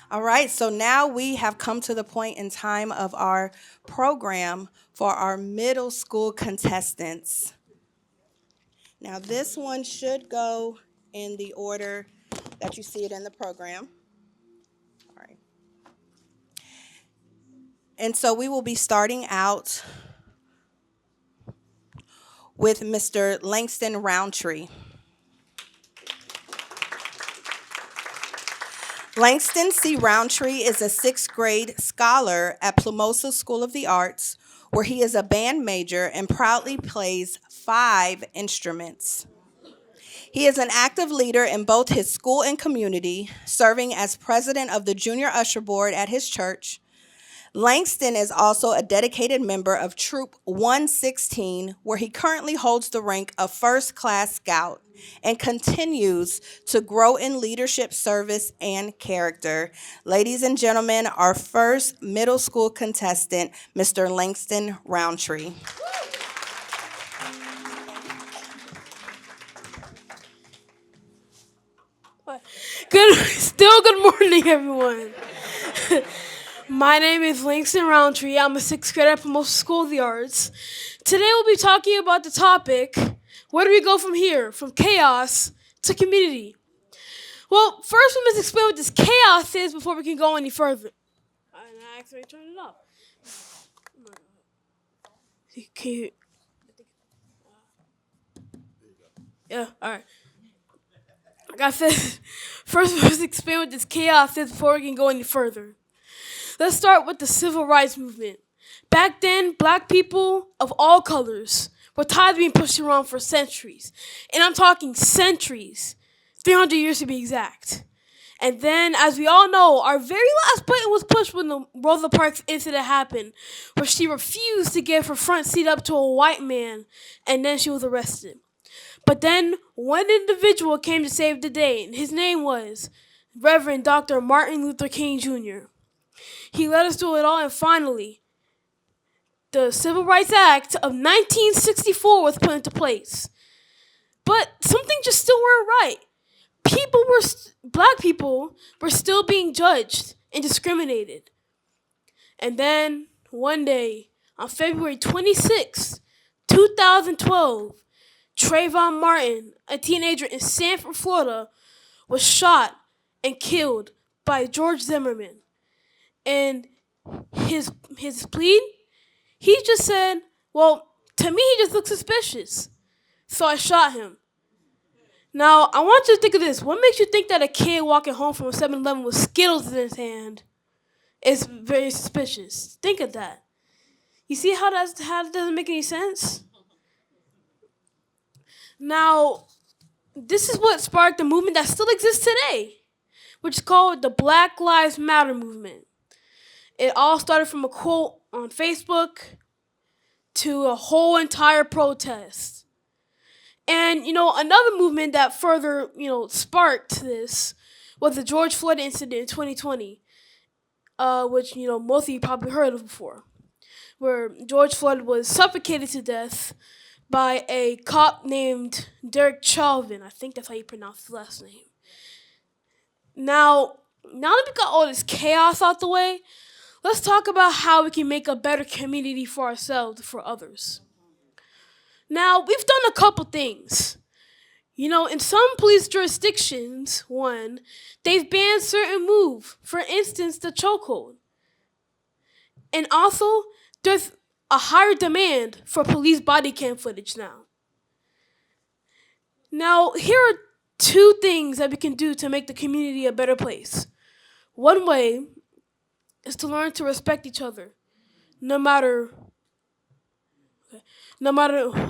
All right, so now we have come to the point in time of our program for our middle school contestants. Now, this one should go in the order that you see it in the program. All right. And so we will be starting out with Mr. Langston Roundtree. Langston C. Roundtree is a sixth grade scholar at Plumosa School of the Arts, where he is a band major and proudly plays 5 instruments. He is an active leader in both his school and community, serving as president of the Junior Usher Board at his church. Langston is also a dedicated member of Troop 116, where he currently holds the rank of First Class Scout and continues to grow in leadership, service, and character. Ladies and gentlemen, our first middle school contestant, Mr. Langston Roundtree. Good morning, everyone. My name is Langston Roundtree. I'm a sixth grader at Plumosa School of the Arts. Today we'll be talking about the topic, where do we go from here? From chaos to community. Well, first we must explain what this chaos is before we can go any further. And I actually turned it off. Can you? Yeah, all right. Like I said, first we must explain what this chaos is before we can go any further. Let's start with the civil rights movement. Back then, black people of all colors were tired of being pushed around for centuries. And I'm talking centuries, 300 years to be exact. And then, as we all know, our very last button was pushed when the Rosa Parks incident happened, where she refused to give her front seat up to a white man, and then she was arrested. But then, one individual came to save the day, and his name was Reverend Dr. Martin Luther King Jr. He led us through it all, and finally, the Civil Rights Act of 1964 was put into place. But something just still weren't right. Black people were still being judged and discriminated. And then, one day, on February 26, 2012, Trayvon Martin, a teenager in Sanford, Florida, was shot and killed by George Zimmerman. And his plea, he just said, well, to me, he just looked suspicious. So I shot him. Now, I want you to think of this. What makes you think that a kid walking home from a 7-Eleven with Skittles in his hand is very suspicious? Think of that. You see how that doesn't make any sense? Now, this is what sparked a movement that still exists today, which is called the Black Lives Matter movement. It all started from a quote on Facebook to a whole entire protest. And, another movement that further, sparked this was the George Floyd incident in 2020, which, most of you probably heard of before, where George Floyd was suffocated to death by a cop named Derek Chauvin. I think that's how you pronounce his last name. Now that we got all this chaos out the way, let's talk about how we can make a better community for ourselves and for others. Now, we've done a couple things. In some police jurisdictions, they've banned certain moves. For instance, the chokehold. And also, there's a higher demand for police body cam footage now. Now, here are 2 things that we can do to make the community a better place. One way is to learn to respect each other, no matter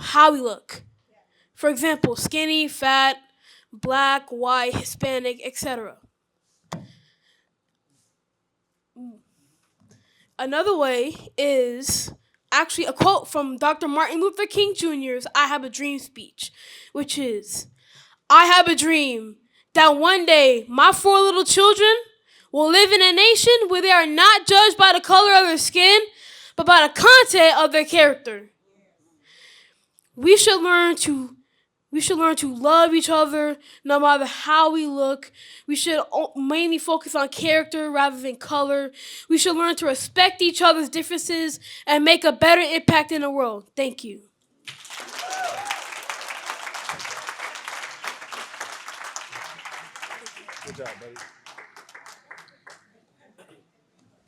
how we look. For example, skinny, fat, black, white, Hispanic, etc. Another way is actually a quote from Dr. Martin Luther King Jr.'s I Have a Dream speech, which is, I have a dream that one day my 4 little children will live in a nation where they are not judged by the color of their skin, but by the content of their character. We should learn to We should learn to love each other no matter how we look. We should mainly focus on character rather than color. We should learn to respect each other's differences and make a better impact in the world. Thank you. Good job, buddy.